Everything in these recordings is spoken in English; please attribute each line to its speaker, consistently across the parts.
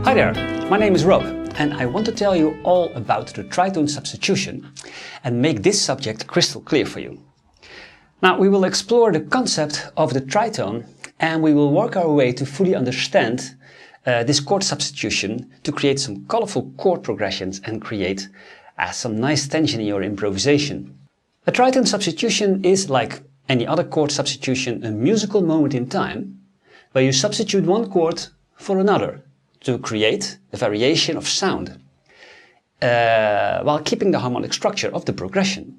Speaker 1: Hi there, my name is Rob and I want to tell you all about the tritone substitution and make this subject crystal clear for you. Now we will explore the concept of the tritone and we will work our way to fully understand this chord substitution to create some colorful chord progressions and create some nice tension in your improvisation. A tritone substitution is, like any other chord substitution, a musical moment in time where you substitute one chord for another to create a variation of sound while keeping the harmonic structure of the progression.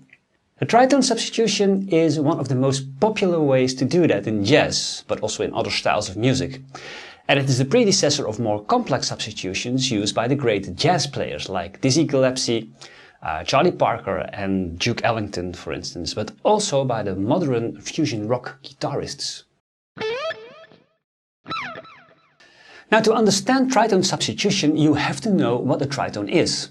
Speaker 1: A tritone substitution is one of the most popular ways to do that in jazz, but also in other styles of music. And it is the predecessor of more complex substitutions used by the great jazz players like Dizzy Gillespie, Charlie Parker and Duke Ellington, for instance, but also by the modern fusion rock guitarists. Now, to understand tritone substitution, you have to know what a tritone is.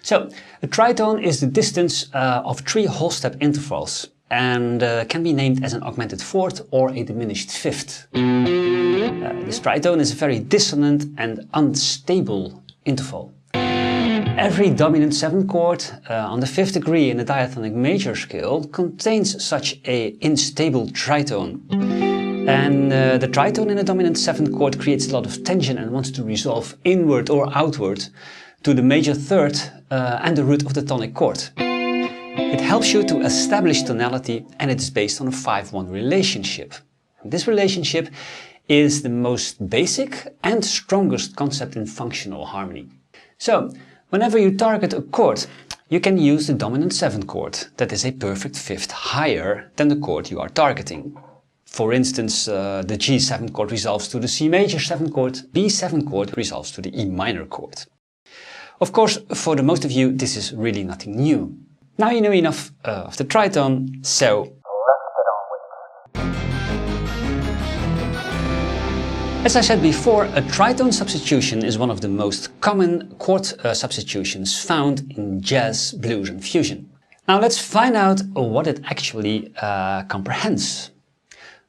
Speaker 1: So, a tritone is the distance of 3 whole step intervals and can be named as an augmented fourth or a diminished fifth. This tritone is a very dissonant and unstable interval. Every dominant 7th chord on the 5th degree in the diatonic major scale contains such an unstable tritone. And the tritone in the dominant 7th chord creates a lot of tension and wants to resolve inward or outward to the major 3rd and the root of the tonic chord. It helps you to establish tonality and it is based on a 5-1 relationship. This relationship is the most basic and strongest concept in functional harmony. So, whenever you target a chord, you can use the dominant 7th chord that is a perfect fifth higher than the chord you are targeting. For instance, the G7 chord resolves to the C major 7th chord, B7 chord resolves to the E minor chord. Of course, for the most of you, this is really nothing new. Now you know enough of the tritone, so let's get on with it. As I said before, a tritone substitution is one of the most common chord substitutions found in jazz, blues and fusion. Now let's find out what it actually comprehends.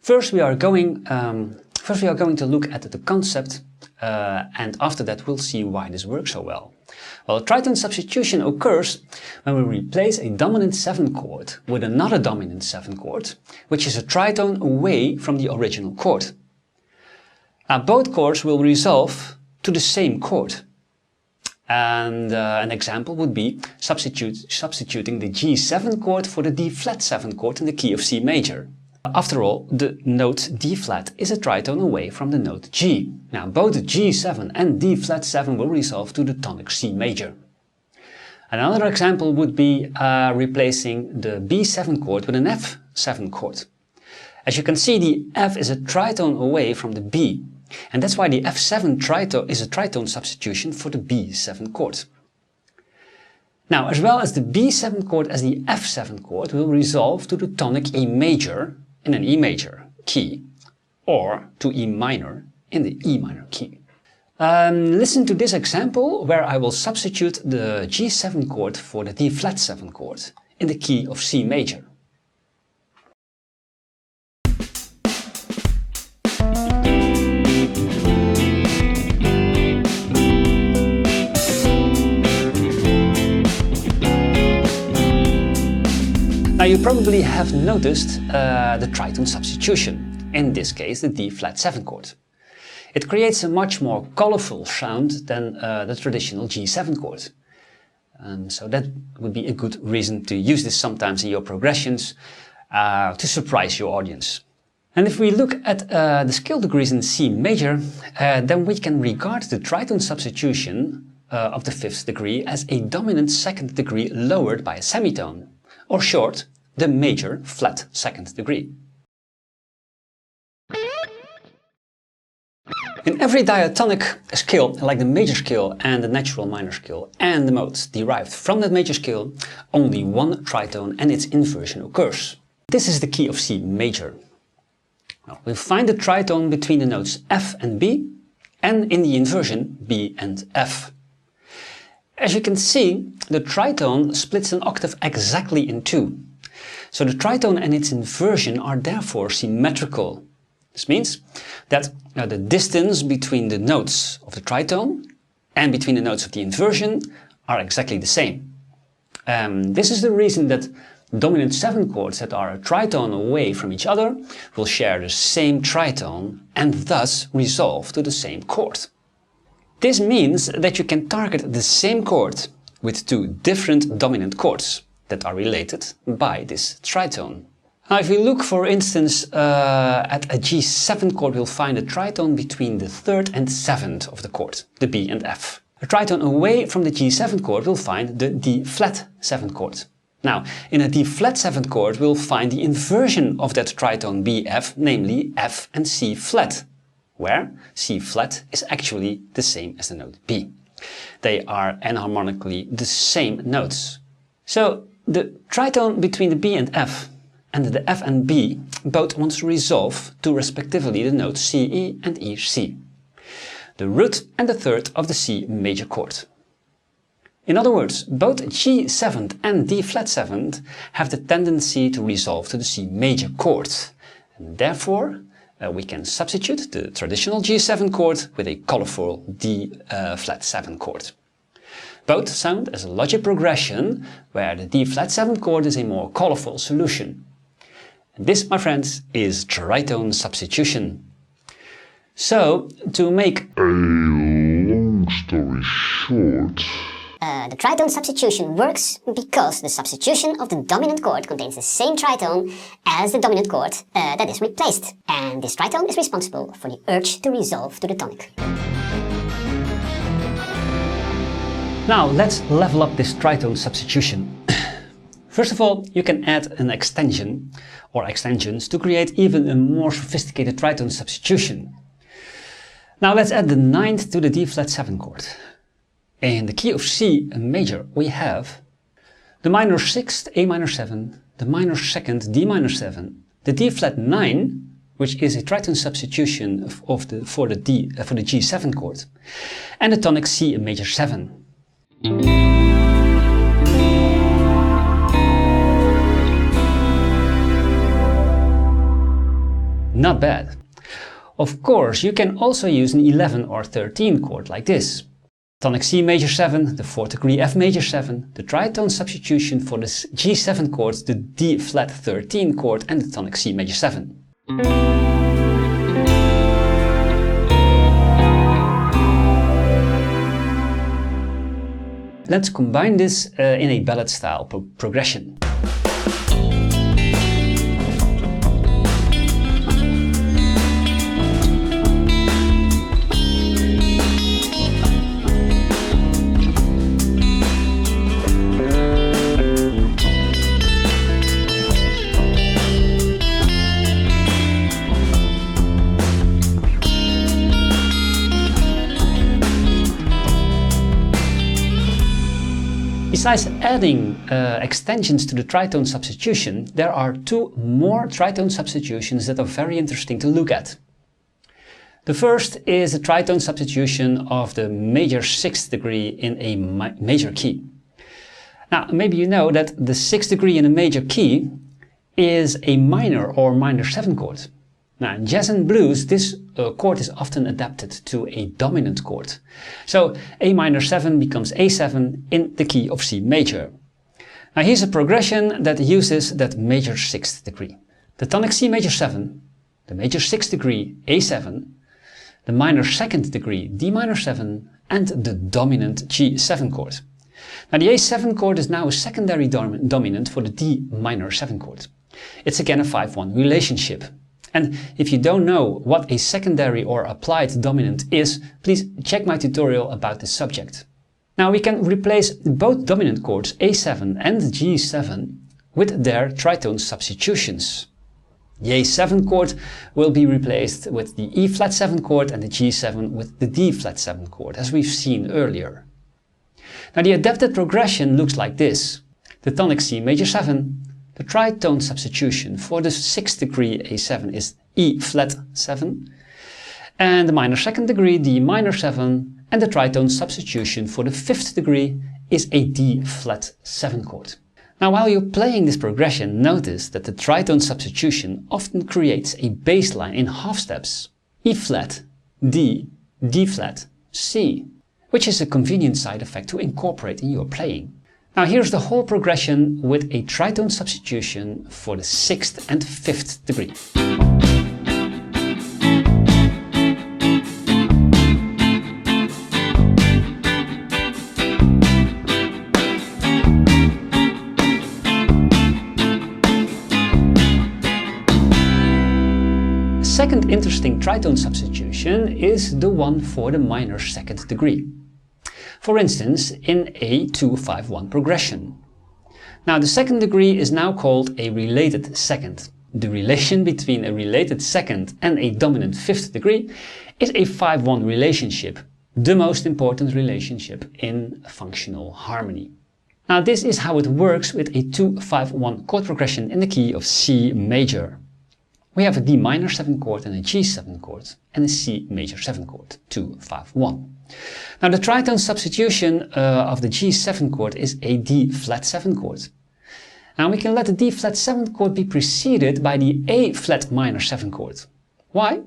Speaker 1: First we are going to look at the concept and after that we'll see why this works so well. Well, a tritone substitution occurs when we replace a dominant 7th chord with another dominant 7th chord, which is a tritone away from the original chord. Now, both chords will resolve to the same chord. And an example would be substituting the G7 chord for the D flat 7 chord in the key of C major. After all, the note D flat is a tritone away from the note G. Now, both G7 and D flat 7 will resolve to the tonic C major. Another example would be replacing the B7 chord with an F7 chord. As you can see, the F is a tritone away from the B, and that's why the F7 tritone is a tritone substitution for the B7 chord. Now, as well as the B7 chord as the F7 chord will resolve to the tonic E major in an E major key, or to E minor in the E minor key. Listen to this example where I will substitute the G7 chord for the D flat 7 chord in the key of C major. Now you probably have noticed the tritone substitution, in this case the D flat 7 chord. It creates a much more colorful sound than the traditional G7 chord. So that would be a good reason to use this sometimes in your progressions to surprise your audience. And if we look at the scale degrees in C major, then we can regard the tritone substitution of the 5th degree as a dominant 2nd degree lowered by a semitone, or short, the major flat 2nd degree. In every diatonic scale, like the major scale and the natural minor scale and the modes derived from that major scale, only one tritone and its inversion occurs. This is the key of C major. Well, we'll find the tritone between the notes F and B, and in the inversion B and F. As you can see, the tritone splits an octave exactly in 2. So the tritone and its inversion are therefore symmetrical. This means that the distance between the notes of the tritone and between the notes of the inversion are exactly the same. This is the reason that dominant 7 chords that are a tritone away from each other will share the same tritone and thus resolve to the same chord. This means that you can target the same chord with 2 different dominant chords that are related by this tritone. Now, if we look, for instance, at a G7 chord, we'll find a tritone between the 3rd and 7th of the chord, the B and F. A tritone away from the G7 chord, we'll find the D flat 7 chord. Now, in a D flat 7 chord, we'll find the inversion of that tritone BF, namely F and C flat, where C flat is actually the same as the note B. They are enharmonically the same notes. So, the tritone between the B and F and the F and B both want to resolve to respectively the notes C, E and E, C, the root and the 3rd of the C major chord. In other words, both G7 and D flat 7 have the tendency to resolve to the C major chord, and therefore we can substitute the traditional G7 chord with a colorful D flat 7 chord. Both sound as a logic progression, where the D flat 7 chord is a more colorful solution. And this, my friends, is tritone substitution. So, to make a long story short,
Speaker 2: the tritone substitution works because the substitution of the dominant chord contains the same tritone as the dominant chord that is replaced. And this tritone is responsible for the urge to resolve to the tonic.
Speaker 1: Now let's level up this tritone substitution. First of all, you can add an extension or extensions to create even a more sophisticated tritone substitution. Now let's add the 9th to the D flat 7 chord. In the key of C major we have the minor 6th A minor 7, the minor 2nd D minor 7, the D flat 9, which is a tritone substitution for the G7 chord, and the tonic C major 7. Not bad. Of course, you can also use an 11 or 13 chord like this. Tonic C major 7, the 4th degree F major 7, the tritone substitution for the G7 chords, the D flat 13 chord and the tonic C major 7. Let's combine this in a ballad style progression. Besides adding extensions to the tritone substitution, there are 2 more tritone substitutions that are very interesting to look at. The first is the tritone substitution of the major 6th degree in a major key. Now, maybe you know that the 6th degree in a major key is a minor or minor 7 chord. Now, in jazz and blues, this chord is often adapted to a dominant chord. So A minor 7 becomes A7 in the key of C major. Now here's a progression that uses that major 6th degree. The tonic C major 7, the major 6th degree A7, the minor 2nd degree D minor 7 and the dominant G7 chord. Now the A7 chord is now a secondary dominant for the D minor 7 chord. It's again a 5-1 relationship. And if you don't know what a secondary or applied dominant is, please check my tutorial about this subject. Now we can replace both dominant chords A7 and G7 with their tritone substitutions. The A7 chord will be replaced with the E flat 7 chord and the G7 with the D flat 7 chord, as we've seen earlier. Now the adapted progression looks like this. The tonic C major 7, the tritone substitution for the 6th degree A7 is E flat 7, and the minor 2nd degree D minor 7, and the tritone substitution for the 5th degree is a D flat 7 chord. Now while you're playing this progression, notice that the tritone substitution often creates a bass line in half steps. E flat, D, D flat, C. which is a convenient side effect to incorporate in your playing. Now here's the whole progression with a tritone substitution for the 6th and 5th degree. Second interesting tritone substitution is the one for the minor 2nd degree. For instance, in a 2-5-1 progression. Now the 2nd degree is now called a related 2nd. The relation between a related 2nd and a dominant 5th degree is a 5-1 relationship, the most important relationship in functional harmony. Now this is how it works with a 2-5-1 chord progression in the key of C major. We have a D minor 7 chord and a G 7 chord and a C major 7 chord, 2-5-1. Now the tritone substitution of the G7 chord is a D flat 7 chord. Now we can let the D flat 7 chord be preceded by the A flat minor 7 chord. Why?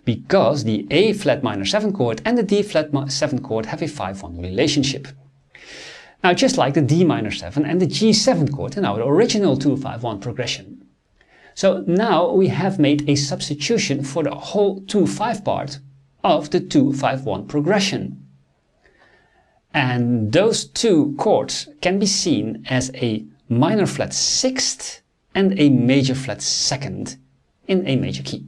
Speaker 1: Because the A flat minor 7 chord and the D flat 7 chord have a 5-1 relationship. Now just like the D minor 7 and the G7 chord in our original 2-5-1 progression. So now we have made a substitution for the whole 2-5 part of the 2-5-1 progression. And those two chords can be seen as a minor flat 6th and a major flat 2nd in a major key.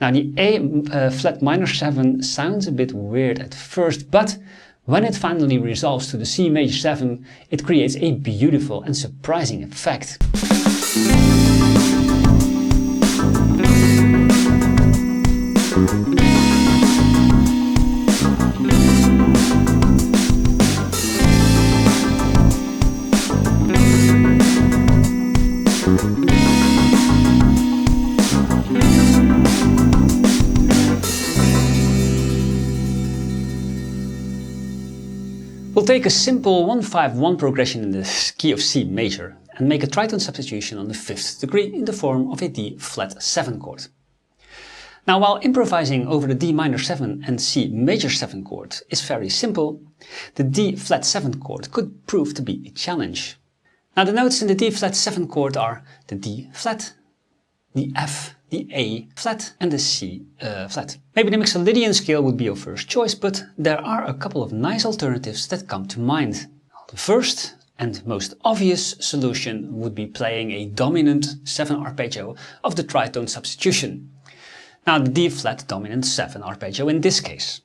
Speaker 1: Now the A flat minor 7 sounds a bit weird at first, but when it finally resolves to the C major 7, it creates a beautiful and surprising effect. We'll take a simple 1-5-1 progression in the key of C major and make a tritone substitution on the 5th degree in the form of a D flat 7 chord. Now while improvising over the D minor 7 and C major 7 chord is very simple, the D flat 7 chord could prove to be a challenge. Now the notes in the D flat 7 chord are the D flat, the F, the A flat and the C flat. Maybe the Mixolydian scale would be your first choice, but there are a couple of nice alternatives that come to mind. The first and most obvious solution would be playing a dominant 7 arpeggio of the tritone substitution. Now the D flat dominant 7 arpeggio in this case.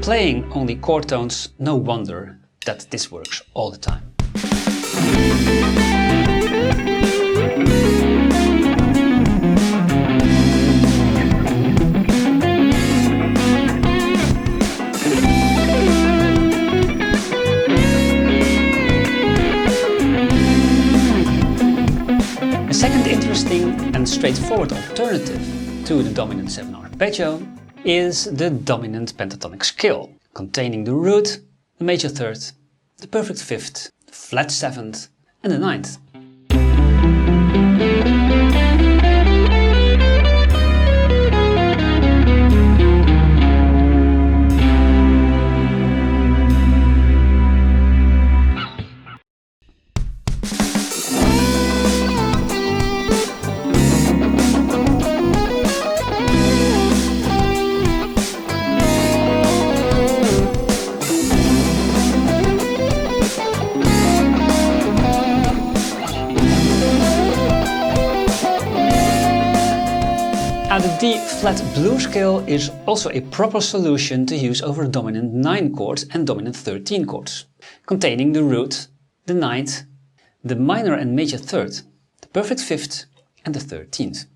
Speaker 1: Playing only chord tones, no wonder that this works all the time. A second interesting and straightforward alternative to the dominant 7 arpeggio is the dominant pentatonic scale, containing the root, the major 3rd, the perfect 5th, the flat 7th and the 9th. Now the D flat blues scale is also a proper solution to use over dominant 9 chords and dominant 13 chords, containing the root, the 9th, the minor and major 3rd, the perfect 5th and the 13th.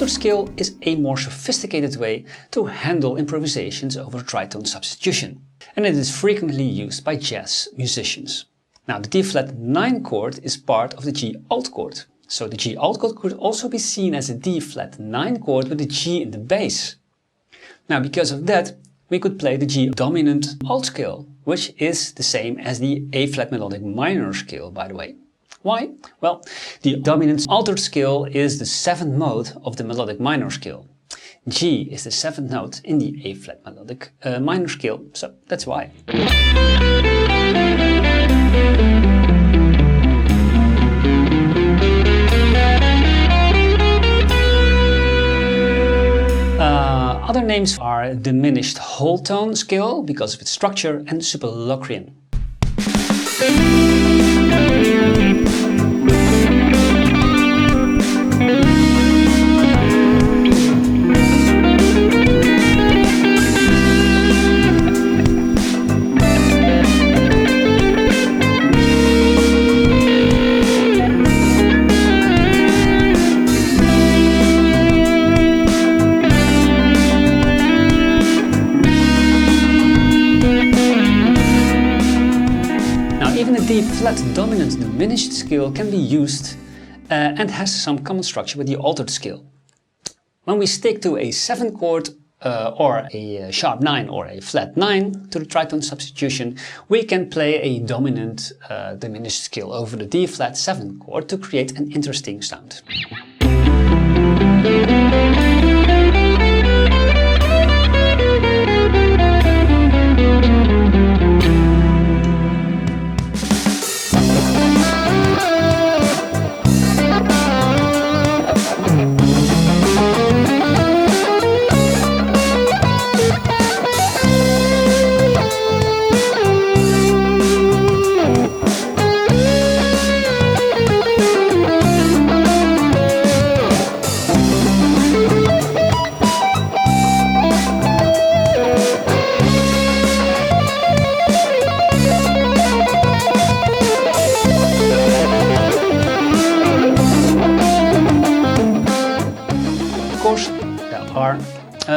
Speaker 1: altered scale is a more sophisticated way to handle improvisations over tritone substitution, and it is frequently used by jazz musicians. Now, the D-flat 9 chord is part of the G alt chord, so the G alt chord could also be seen as a D-flat 9 chord with a G in the bass. Now, because of that, we could play the G dominant alt scale, which is the same as the A-flat melodic minor scale, by the way. Why? Well, the dominant altered scale is the 7th mode of the melodic minor scale. G is the 7th note in the A-flat melodic minor scale, so that's why. Other names are diminished whole tone scale because of its structure, and super Locrian. D-flat dominant diminished scale can be used and has some common structure with the altered scale. When we stick to a 7 chord or a sharp 9 or a flat 9 to the tritone substitution, we can play a dominant diminished scale over the D-flat 7 chord to create an interesting sound.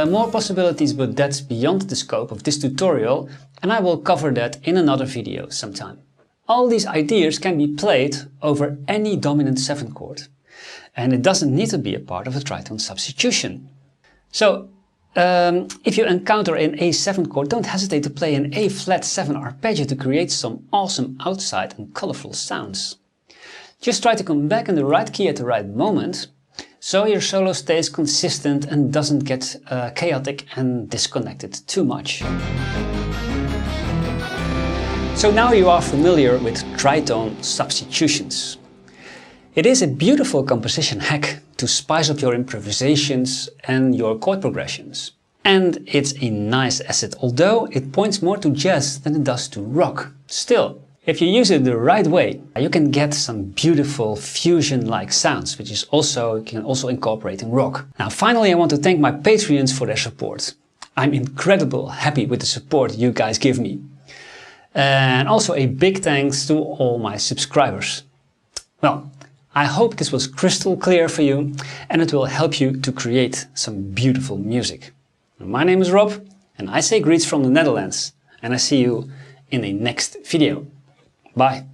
Speaker 1: More possibilities, but that's beyond the scope of this tutorial, and I will cover that in another video sometime. All these ideas can be played over any dominant 7 chord, and it doesn't need to be a part of a tritone substitution. So, if you encounter an A7 chord, don't hesitate to play an A flat 7 arpeggio to create some awesome outside and colorful sounds. Just try to come back in the right key at the right moment, so your solo stays consistent and doesn't get chaotic and disconnected too much. So now you are familiar with tritone substitutions. It is a beautiful composition hack to spice up your improvisations and your chord progressions. And it's a nice asset, although it points more to jazz than it does to rock. Still, if you use it the right way, you can get some beautiful fusion-like sounds, which is you can also incorporate in rock. Now, finally, I want to thank my Patreons for their support. I'm incredibly happy with the support you guys give me. And also a big thanks to all my subscribers. Well, I hope this was crystal clear for you, and it will help you to create some beautiful music. My name is Rob, and I say greets from the Netherlands, and I see you in the next video. Bye.